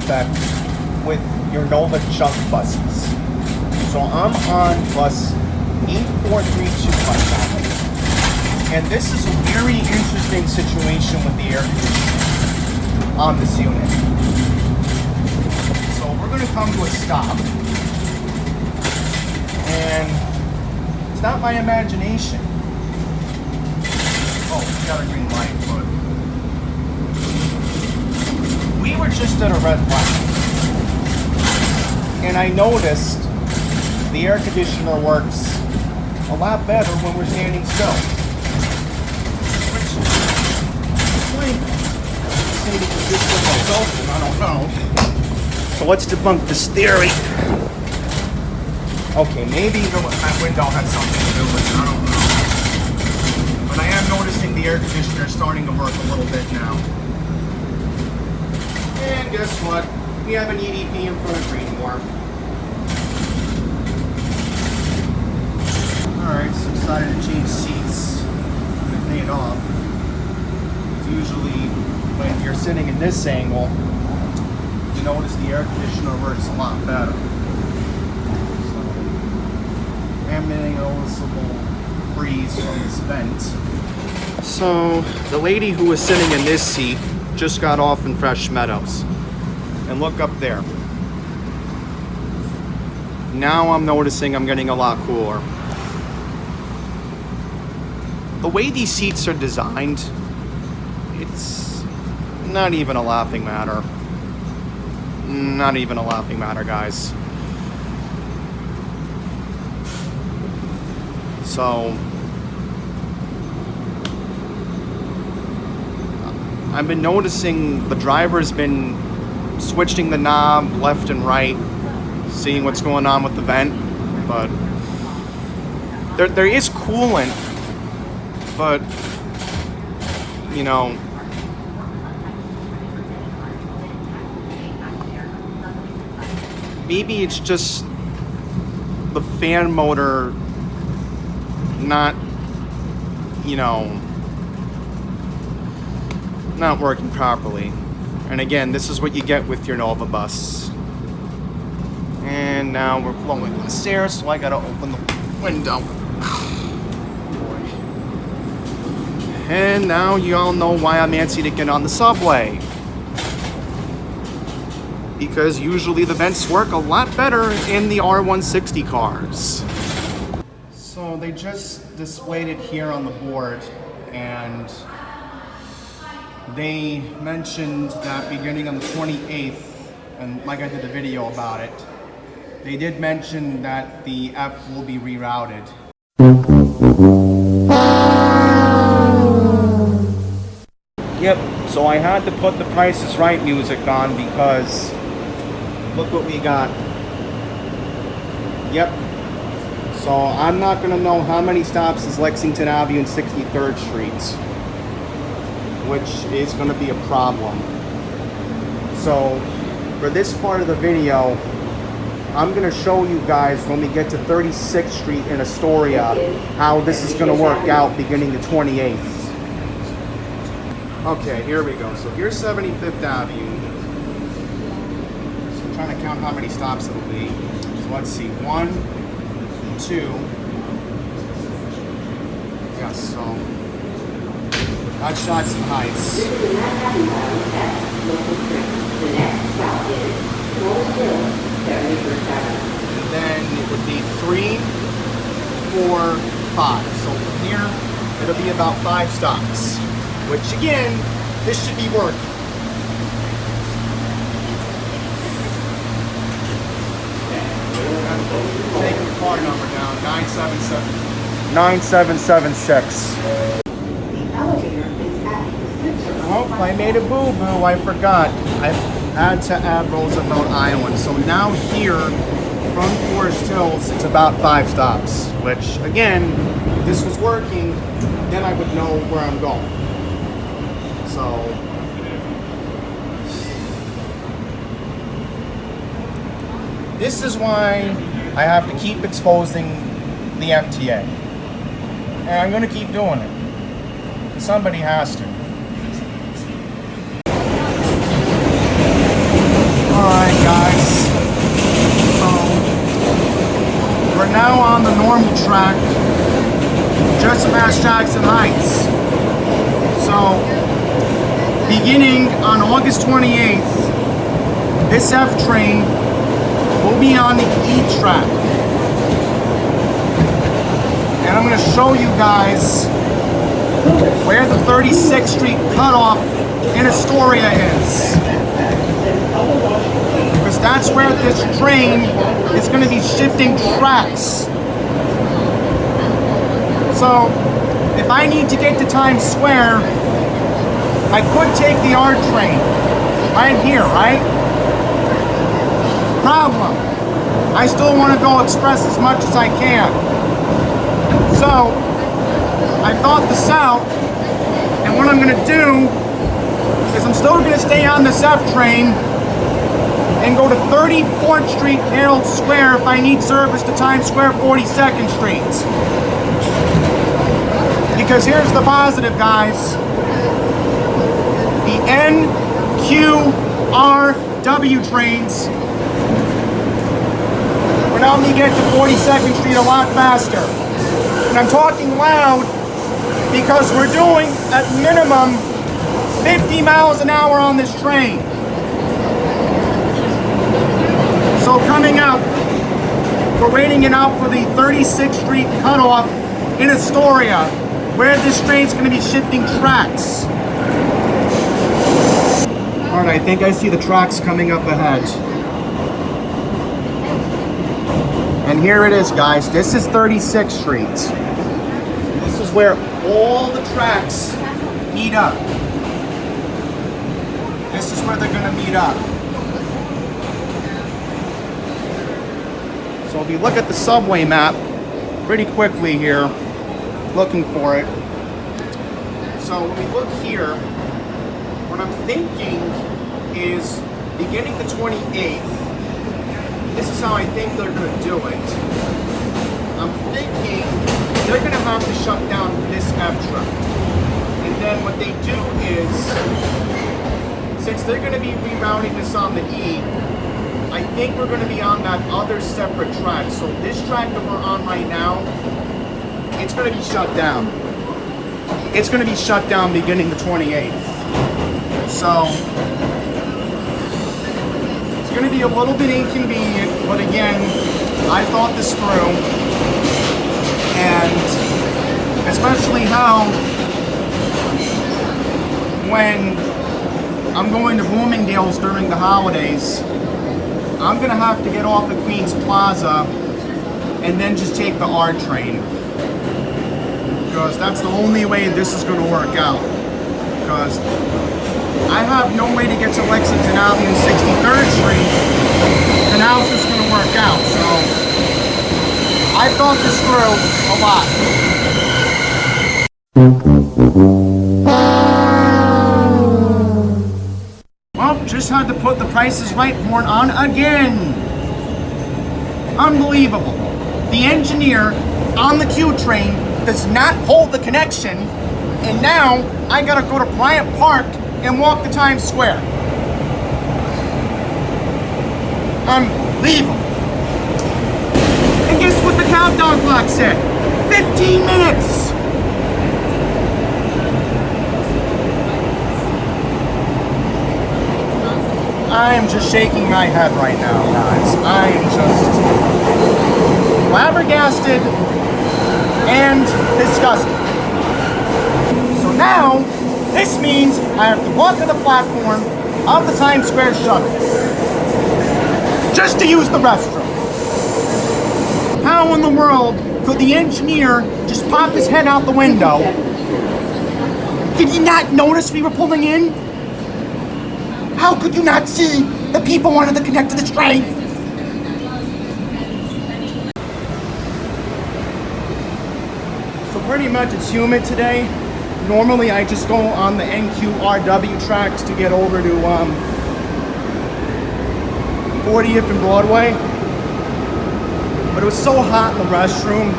effect with your Nova Chunk buses. So I'm on bus 8432 right now. And this is a very interesting situation with the air conditioning on this unit. So we're going to come to a stop. And it's not my imagination. Oh, we got a green light, but we were just at a red light. And I noticed the air conditioner works a lot better when we're standing still. Which, like, maybe this is myself, I don't know. So let's debunk this theory. Okay, maybe that window had something to do with it, I don't know. But I am noticing the air conditioner is starting to work a little bit now. And guess what? We have an EDP in front of Greenmore. Alright, so decided to change seats. It paid off. Usually when you're sitting in this angle, you notice the air conditioner works a lot better. So I'm getting a noticeable breeze from this vent. So the lady who was sitting in this seat just got off in Fresh Meadows. And look up there. Now I'm noticing I'm getting a lot cooler. The way these seats are designed, it's not even a laughing matter. Not even a laughing matter, guys. So I've been noticing the driver's been switching the knob left and right, seeing what's going on with the vent, but there is coolant, but you know, maybe it's just the fan motor not, you know, not working properly. And again, this is what you get with your Nova bus. And now we're blowing on the stairs, so I gotta open the window. And now you all know why I'm antsy to get on the subway. Because usually the vents work a lot better in the R160 cars. So they just displayed it here on the board, and they mentioned that beginning on the 28th, and like I did a video about it, they did mention that the F will be rerouted. Yep, so I had to put the Price is Right music on because look what we got. Yep. So I'm not gonna know how many stops is Lexington Avenue and 63rd Street, which is going to be a problem. So for this part of the video, I'm going to show you guys when we get to 36th Street in Astoria how this is going to work out beginning the 28th. Okay, here we go. So here's 75th Avenue. So I'm trying to count how many stops it'll be. So let's see, 1, 2. Yes, so I've shot some heights. And then it would be 3, 4, 5. So from here, it'll be about 5 stops. Which again, this should be working. Taking the car number down, 9776. Oh, I made a boo-boo, I forgot. I had to add Roosevelt Island. So now here, from Forest Hills, it's about 5 stops. Which, again, if this was working, then I would know where I'm going. So, this is why I have to keep exposing the MTA. And I'm going to keep doing it. Somebody has to. are now on the normal track, just past Jackson Heights. So, beginning on August 28th, this F train will be on the E track. And I'm going to show you guys where the 36th Street cutoff in Astoria is. Because that's where this train is going to be shifting tracks. So, if I need to get to Times Square, I could take the R train right here, right? Problem. I still want to go express as much as I can. So, I thought this out, and what I'm going to do is I'm still going to stay on this F train and go to 34th Street, Herald Square if I need service to Times Square, 42nd Street. Because here's the positive, guys. The NQRW trains will help me get to 42nd Street a lot faster. And I'm talking loud because we're doing at minimum 50 miles an hour on this train. So coming out, we're waiting it out for the 36th Street cutoff in Astoria, where this train's going to be shifting tracks. Alright, I think I see the tracks coming up ahead. And here it is, guys. This is 36th Street. This is where all the tracks meet up. This is where they're going to meet up. So if you look at the subway map pretty quickly here, looking for it. So when we look here, what I'm thinking is beginning the 28th. This is how I think they're going to do it. I'm thinking they're going to have to shut down this F track. And then what they do is, since they're going to be rerouting this on the E, I think we're going to be on that other separate track. So this track that we're on right now, it's going to be shut down. It's going to be shut down beginning the 28th. So, it's going to be a little bit inconvenient, but again, I thought this through. And especially how when I'm going to Bloomingdale's during the holidays, I'm going to have to get off at Queens Plaza and then just take the R train. Because that's the only way this is going to work out. Because I have no way to get to Lexington Avenue and 63rd Street, and how's this going to work out? So, I thought this through a lot. Well, just had to put the Prices Right horn on again. Unbelievable. The engineer on the Q train does not hold the connection, and now I gotta go to Bryant Park and walk to Times Square. Unbelievable. And guess what the countdown clock said? 15 minutes. I am just shaking my head right now, guys. I am just flabbergasted and disgusted. So now, this means I have to walk to the platform of the Times Square shuttle just to use the restroom. How in the world could the engineer just pop his head out the window? Did he not notice we were pulling in? How could you not see the people wanted to connect to this train? So pretty much it's humid today. Normally I just go on the NQRW tracks to get over to 40th and Broadway. But it was so hot in the restroom.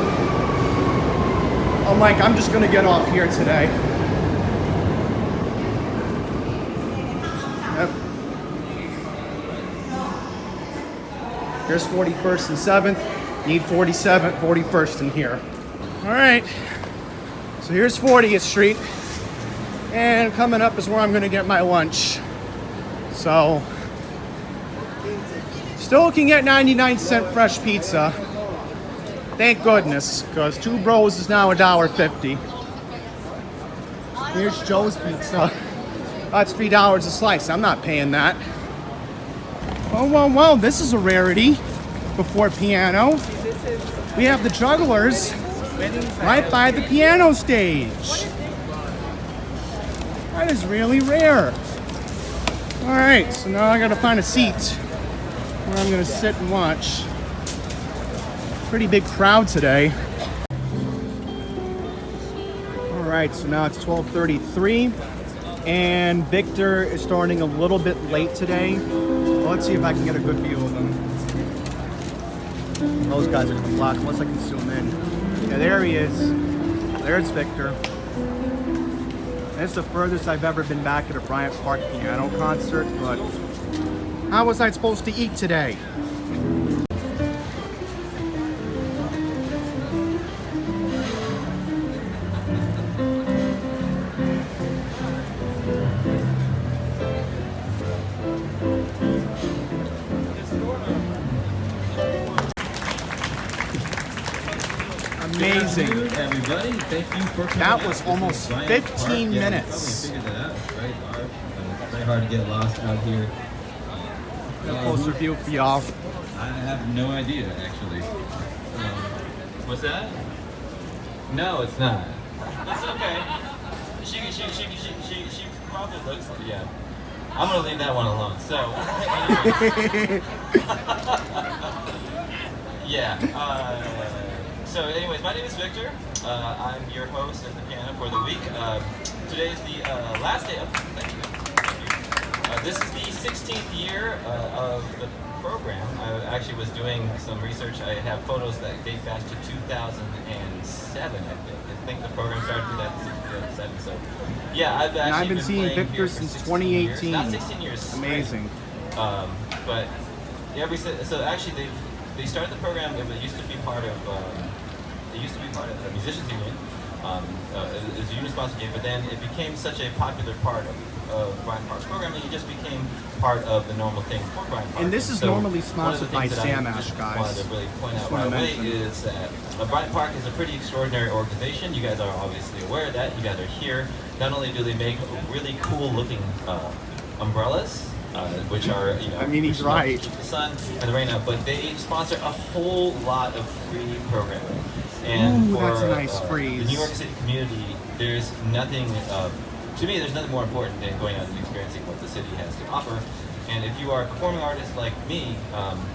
I'm like, I'm just gonna get off here today. Yep. There's 41st and 7th. Need 47th, 41st in here. All right, so here's 40th Street. And coming up is where I'm gonna get my lunch. So, still can get 99-cent fresh pizza. Thank goodness, because 2 bros is now $1.50. Here's Joe's Pizza. That's $3 a slice. I'm not paying that. Oh, this is a rarity before piano. We have the Jugglers right by the piano stage. That is really rare. All right, so now I gotta find a seat where I'm gonna sit and watch. Pretty big crowd today. All right, so now it's 12:33, and Victor is starting a little bit late today. Well, let's see if I can get a good view of him. Those guys are gonna block unless I can zoom in. Yeah, there he is. There's Victor. It's the furthest I've ever been back at a Bryant Park piano concert, but how was I supposed to eat today? Amazing. Everybody, thank you for coming. That was almost 15 minutes. Yeah, we figured that out. Very hard. Very hard to get lost out here. A closer view for y'all. I have no idea, actually. What's that? No, it's not. That's okay. She probably looks like, yeah. I'm gonna leave that one alone. So, yeah. So anyways, my name is Victor. I'm your host at the piano for the week. Today is the last day of, thank you. This is the 16th year of the program. I actually was doing some research. I have photos that date back to 2007, I think the program started in 2007. So yeah, I've been seeing Victor since 2018. Not 16 years. Amazing. But yeah, so actually they started the program. It used to be part of the musicians union. It was a union-sponsored game, but then it became such a popular part of Bryant Park's programming. It just became part of the normal thing for Bryant Park. And this is normally sponsored by Sam Ash, guys. One of the things that I wanted to really point out right away is that Bryant Park is a pretty extraordinary organization. You guys are obviously aware of that. You guys are here. Not only do they make really cool-looking umbrellas, which are, I mean, he's right. The sun and the rain out, but they sponsor a whole lot of free programming. And ooh, for that's a nice freeze. The New York City community, there's nothing, to me, there's nothing more important than going out and experiencing what the city has to offer. And if you are a performing artist like me,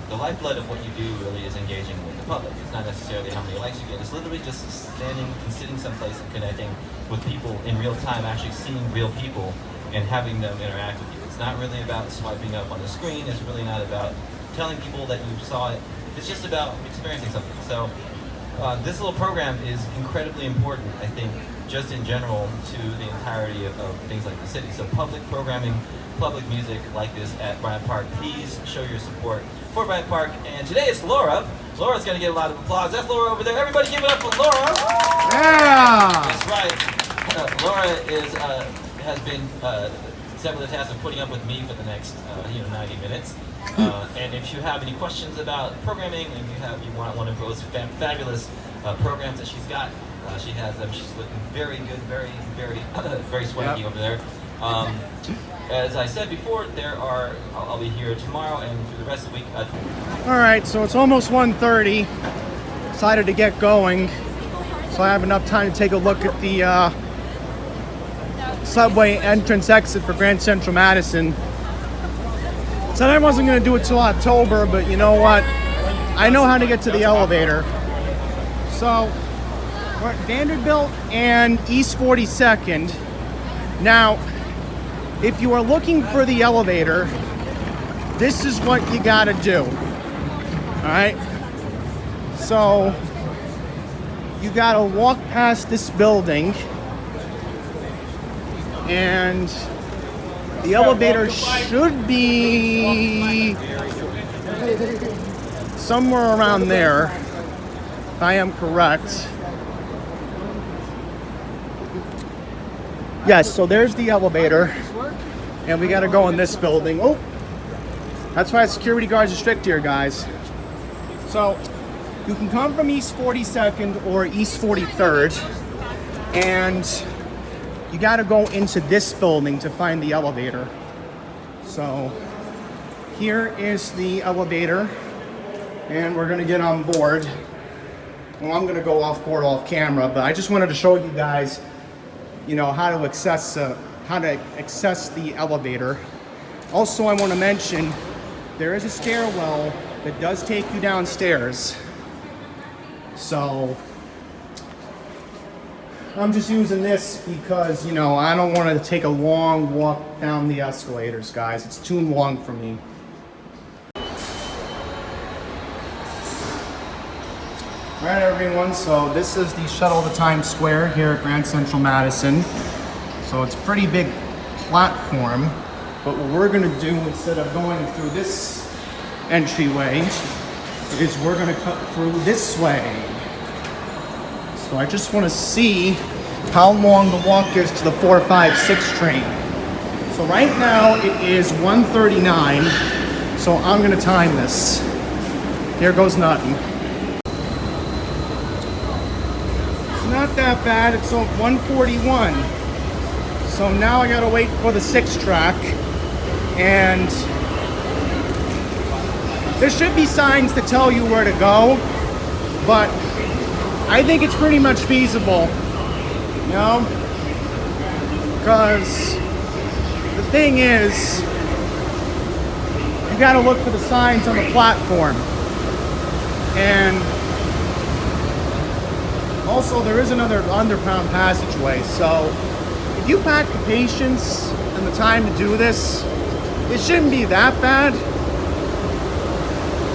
the lifeblood of what you do really is engaging with the public. It's not necessarily how many likes you get. It's literally just standing and sitting someplace and connecting with people in real time, actually seeing real people and having them interact with you. It's not really about swiping up on the screen. It's really not about telling people that you saw it. It's just about experiencing something. So this little program is incredibly important, I think, just in general to the entirety of things like the city. So public programming, public music like this at Bryant Park, please show your support for Bryant Park. And today it's Laura. Laura's going to get a lot of applause. That's Laura over there. Everybody give it up for Laura. Yeah! That's right. Laura has been set with the task of putting up with me for the next 90 minutes. And if you have any questions about programming and you want one of those fabulous programs that she's got, she has them. She's looking very good, very swaggy over there. As I said before, I'll be here tomorrow and through the rest of the week. All right, so it's almost 1:30. Decided to get going, so I have enough time to take a look at the subway entrance exit for Grand Central Madison. Said I wasn't going to do it till October, but you know what? I know how to get to the elevator. So we're at Vanderbilt and East 42nd. Now, if you are looking for the elevator, this is what you got to do. All right? So you got to walk past this building, and the elevator should be somewhere around there. if I am correct. Yes, so there's the elevator. And we gotta go in this building. Oh, that's why security guards are strict here, guys. So you can come from East 42nd or East 43rd, and you gotta go into this building to find the elevator. So here is the elevator, and we're gonna get on board. Well, I'm gonna go off board off camera, but I just wanted to show you guys, you know, how to access the elevator. Also, I want to mention there is a stairwell that does take you downstairs. So I'm just using this because, you know, I don't want to take a long walk down the escalators, guys. It's too long for me. All right, everyone, so this is the shuttle to Times Square here at Grand Central Madison. So it's a pretty big platform, but what we're gonna do instead of going through this entryway is we're gonna cut through this way. So I just wanna see how long the walk is to the 456 train. So right now it is 1:39, so I'm gonna time this. Here goes nothing. Not that bad, it's 1:41. So now I gotta wait for the 6 track, and there should be signs to tell you where to go, but I think it's pretty much feasible, you know? Because the thing is, you gotta look for the signs on the platform. And also, there is another underground passageway, so if you pack the patience and the time to do this, it shouldn't be that bad,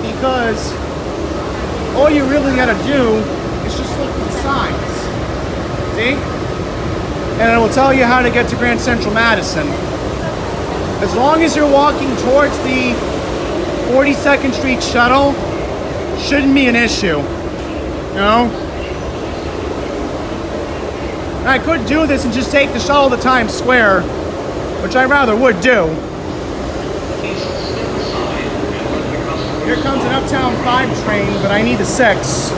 because all you really gotta do is just look for the signs, see? And it will tell you how to get to Grand Central Madison. As long as you're walking towards the 42nd Street shuttle, shouldn't be an issue, you know? I could do this and just take the shuttle to Times Square, which I rather would do. Here comes an Uptown 5 train, but I need the 6.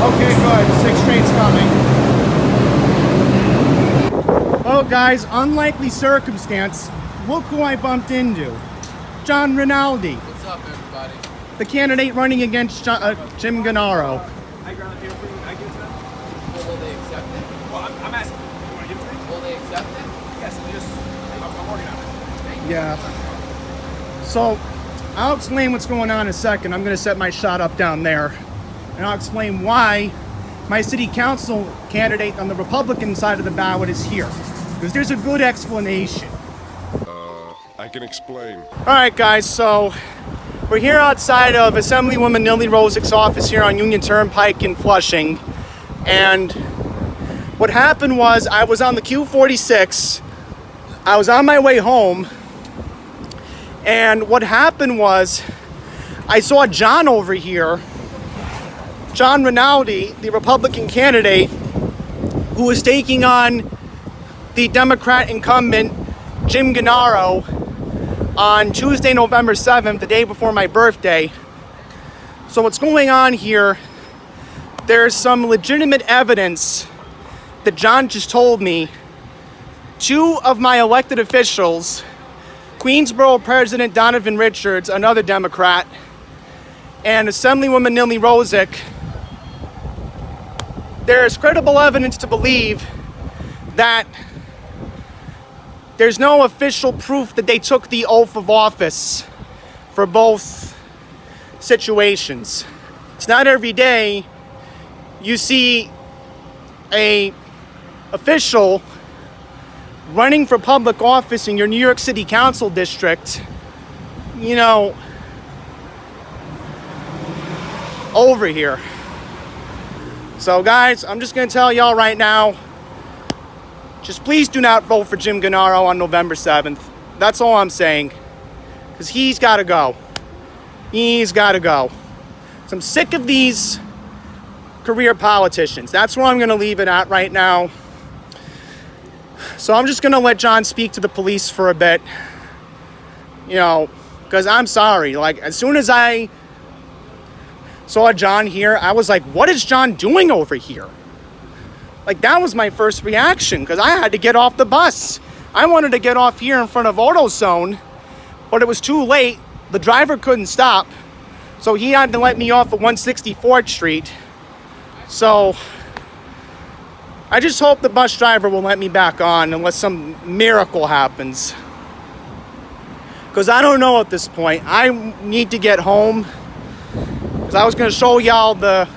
Okay, good. 6 train's coming. Oh, guys, unlikely circumstance. Look who I bumped into. John Rinaldi. What's up, everybody? The candidate running against Jim Gennaro. I ground here for you. I give it to them. Well, will they accept it? Well, I'm asking. You want to give it to me? Will they accept it? Yes. I'm working on it. Yeah. So, I'll explain what's going on in a second. I'm going to set my shot up down there. And I'll explain why my city council candidate on the Republican side of the ballot is here. Because there's a good explanation. I can explain. All right, guys, so we're here outside of Assemblywoman Nilly Rosick's office here on Union Turnpike in Flushing. And what happened was I was on the Q46. I was on my way home. And what happened was I saw John over here, John Rinaldi, the Republican candidate, who was taking on the Democrat incumbent, Jim Gennaro, on Tuesday, November 7th, the day before my birthday. So what's going on here, there's some legitimate evidence that John just told me. 2 of my elected officials, Queensborough President Donovan Richards, another Democrat, and Assemblywoman Nilly Rosick, there is credible evidence to believe that there's no official proof that they took the oath of office for both situations. It's not every day you see a official running for public office in your New York City Council district, you know, over here. So guys, I'm just gonna tell y'all right now, just please do not vote for Jim Gennaro on November 7th. That's all I'm saying. Because he's got to go. He's got to go. So I'm sick of these career politicians. That's where I'm going to leave it at right now. So I'm just going to let John speak to the police for a bit. You know, because I'm sorry. Like, as soon as I saw John here, I was like, what is John doing over here? Like, that was my first reaction, because I had to get off the bus. I wanted to get off here in front of AutoZone, but it was too late. The driver couldn't stop, so he had to let me off at 164th Street. So I just hope the bus driver will let me back on unless some miracle happens. Because I don't know at this point. I need to get home. Because I was going to show y'all the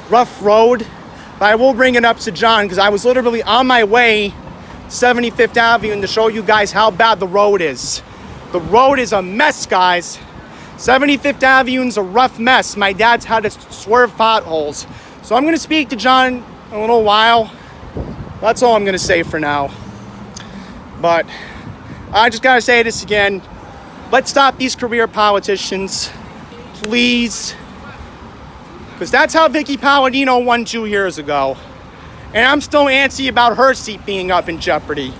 rough road. But I will bring it up to John, because I was literally on my way to 75th Avenue to show you guys how bad the road is. The road is a mess, guys. 75th Avenue is a rough mess. My dad's had to swerve potholes. So I'm going to speak to John in a little while. That's all I'm going to say for now. But I just got to say this again. Let's stop these career politicians. Please. Because that's how Vicky Palladino won 2 years ago. And I'm still antsy about her seat being up in jeopardy.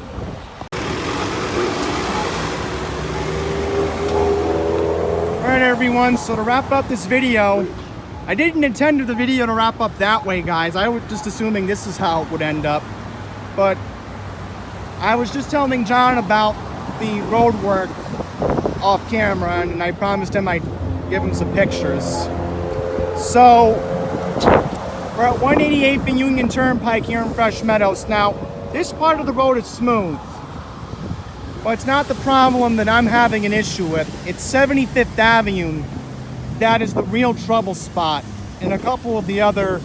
Alright everyone, so to wrap up this video, I didn't intend for the video to wrap up that way, guys. I was just assuming this is how it would end up. But I was just telling John about the road work off camera, and I promised him I'd give him some pictures. So, we're at 188th and Union Turnpike here in Fresh Meadows. Now, this part of the road is smooth, but it's not the problem that I'm having an issue with. It's 75th Avenue that is the real trouble spot, and a couple of the other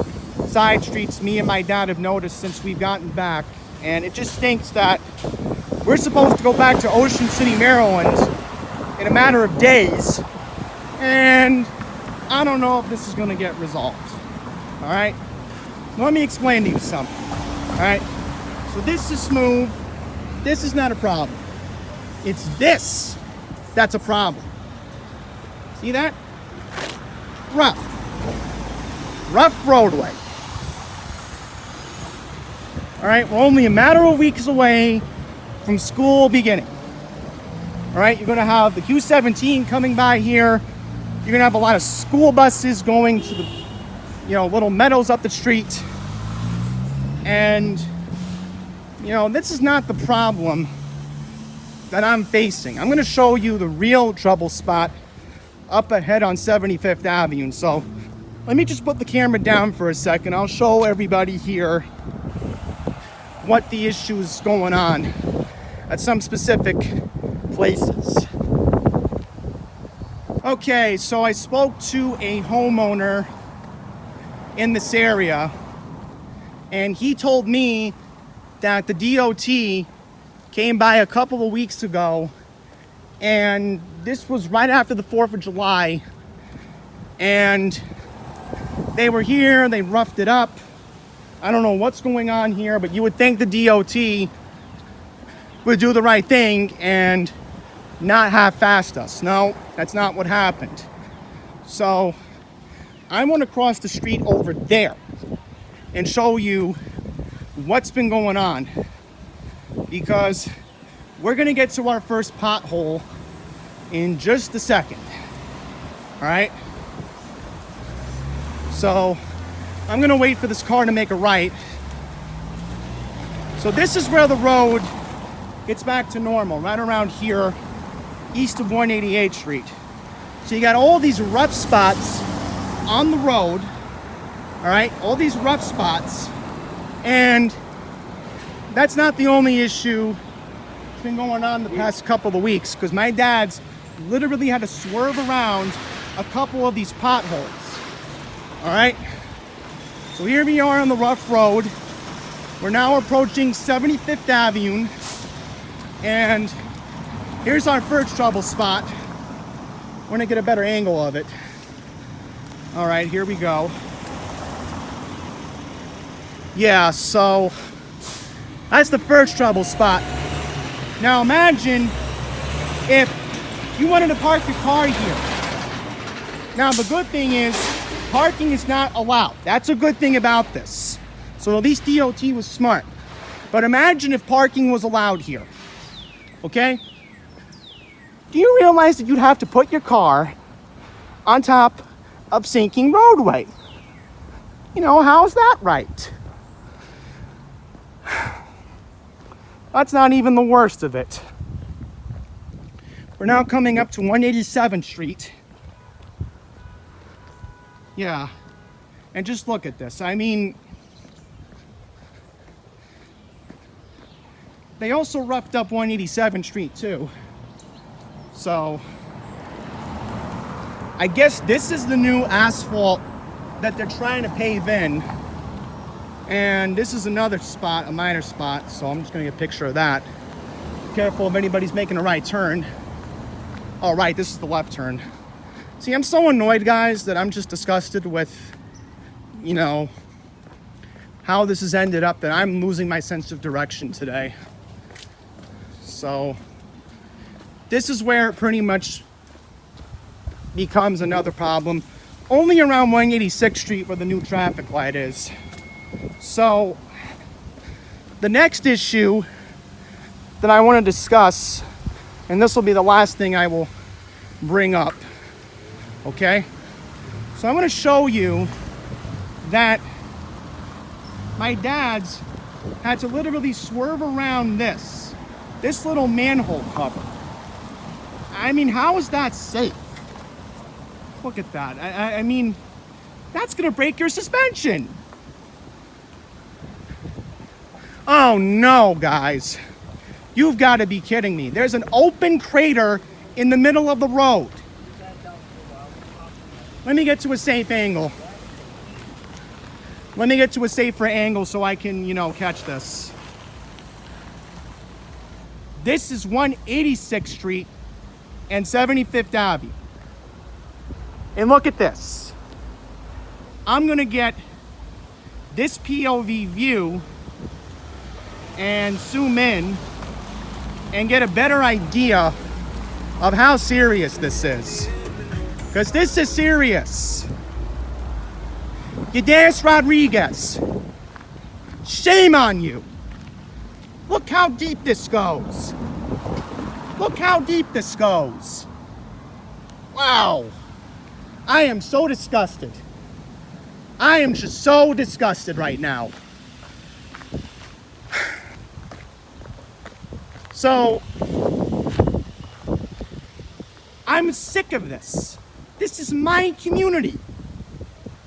side streets me and my dad have noticed since we've gotten back. And it just stinks that we're supposed to go back to Ocean City, Maryland in a matter of days, and I don't know if this is going to get resolved. All right, let me explain to you something. All right, so this is smooth. This is not a problem. It's this that's a problem. See that? Rough roadway. All right, we're only a matter of weeks away from school beginning. All right, you're going to have the Q17 coming by here. You're going to have a lot of school buses going to the, little meadows up the street. And, this is not the problem that I'm facing. I'm going to show you the real trouble spot up ahead on 75th Avenue. So let me just put the camera down for a second. I'll show everybody here what the issue is going on at some specific places. Okay, so I spoke to a homeowner in this area, and he told me that the DOT came by a couple of weeks ago, and this was right after the 4th of July, and they were here, they roughed it up. I don't know what's going on here, but you would think the DOT would do the right thing and not half-assed us. No, that's not what happened. So I want to cross the street over there and show you what's been going on, because we're going to get to our first pothole in just a second. All right? So I'm going to wait for this car to make a right. So this is where the road gets back to normal, right around here, east of 188th Street. So you got all these rough spots on the road, all right? All these rough spots. And that's not the only issue that's been going on the past couple of weeks, because my dad's literally had to swerve around a couple of these potholes, all right? So here we are on the rough road. We're now approaching 75th Avenue, and here's our first trouble spot. We're gonna get a better angle of it. All right, here we go. Yeah, so That's the first trouble spot. Now imagine if you wanted to park your car here. Now the good thing is, parking is not allowed. That's a good thing about this. So at least DOT was smart. But imagine if parking was allowed here. Okay? Do you realize that you'd have to put your car on top of sinking roadway? You know, how's that right? That's not even the worst of it. We're now coming up to 187th Street. Yeah. And just look at this. I mean, they also roughed up 187th Street too. So, I guess this is the new asphalt that they're trying to pave in. And this is another spot, a minor spot, so I'm just gonna get a picture of that. Careful if anybody's making a right turn. Oh, right, this is the left turn. See, I'm so annoyed, guys, that I'm just disgusted with, you know, how this has ended up, that I'm losing my sense of direction today. So, this is where it pretty much becomes another problem. Only around 186th Street where the new traffic light is. So, the next issue that I want to discuss, and this will be the last thing I will bring up, okay? So I'm going to show you that my dad's had to literally swerve around this little manhole cover. I mean, how is that safe? Look at that. I mean, that's going to break your suspension. Oh no, guys. You've got to be kidding me. There's an open crater in the middle of the road. Let me get to a safe angle. Let me get to a safer angle so I can, you know, catch this. This is 186th Street and 75th Avenue. And look at this. I'm gonna get this POV view and zoom in and get a better idea of how serious this is. Because this is serious. Ydanis Rodriguez, shame on you. Look how deep this goes. Look how deep this goes. Wow. I am so disgusted. I am just so disgusted right now. So, I'm sick of this. This is my community.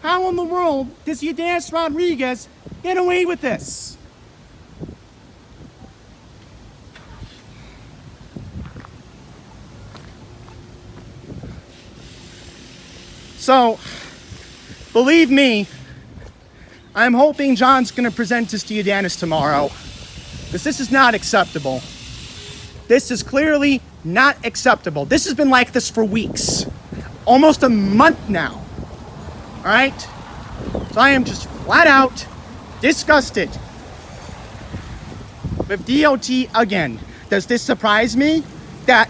How in the world does Ydanis Rodriguez get away with this? So, believe me, I'm hoping John's going to present this to Ydanis tomorrow. Because this is not acceptable. This is clearly not acceptable. This has been like this for weeks. Almost a month now. Alright? So I am just flat out disgusted with DOT again. Does this surprise me? That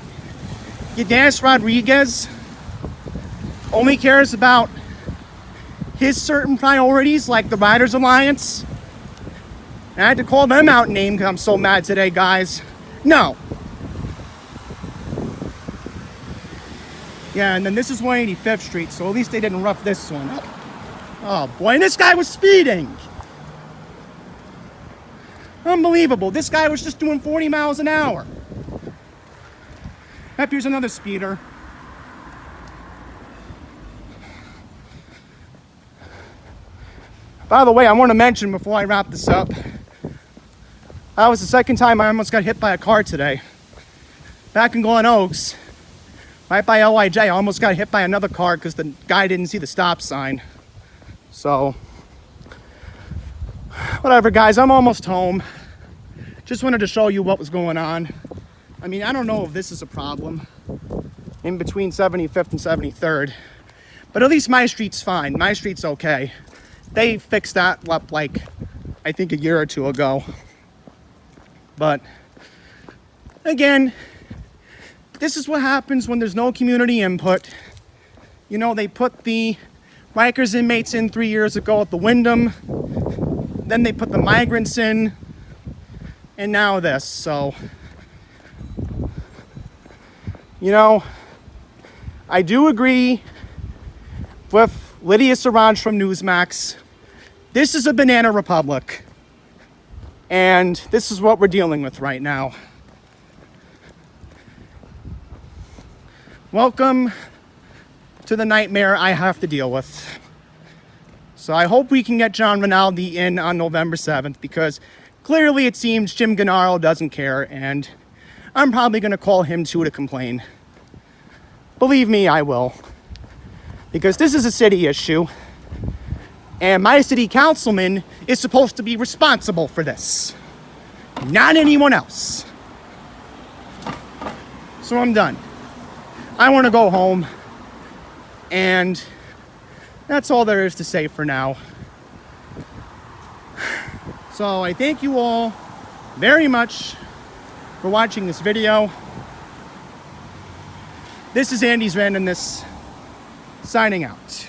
Ydanis Rodriguez only cares about his certain priorities, like the Riders Alliance? And I had to call them out name because I'm so mad today, guys. No. Yeah, and then this is 185th Street, so at least they didn't rough this one up. Oh boy, and this guy was speeding. Unbelievable. This guy was just doing 40 miles an hour. Yep, here's another speeder. By the way, I want to mention before I wrap this up, that was the second time I almost got hit by a car today. Back in Glen Oaks, right by LIJ, I almost got hit by another car because the guy didn't see the stop sign. So, whatever guys, I'm almost home. Just wanted to show you what was going on. I mean, I don't know if this is a problem in between 75th and 73rd, but at least my street's fine. My street's okay. They fixed that up like, I think a year or two ago. But again, this is what happens when there's no community input. You know, they put the Rikers inmates in 3 years ago at the Wyndham. Then they put the migrants in. And now this. So, you know, I do agree with Lydia Sarange from Newsmax. This is a banana republic. And this is what we're dealing with right now. Welcome to the nightmare I have to deal with. So I hope we can get John Rinaldi in on November 7th, because clearly it seems Jim Gennaro doesn't care, and I'm probably going to call him too to complain. Believe me, I will. Because this is a city issue, and my city councilman is supposed to be responsible for this, not anyone else. So I'm done. I want to go home, and that's all there is to say for now. So I thank you all very much for watching this video. This is Andy's Randomness, signing out.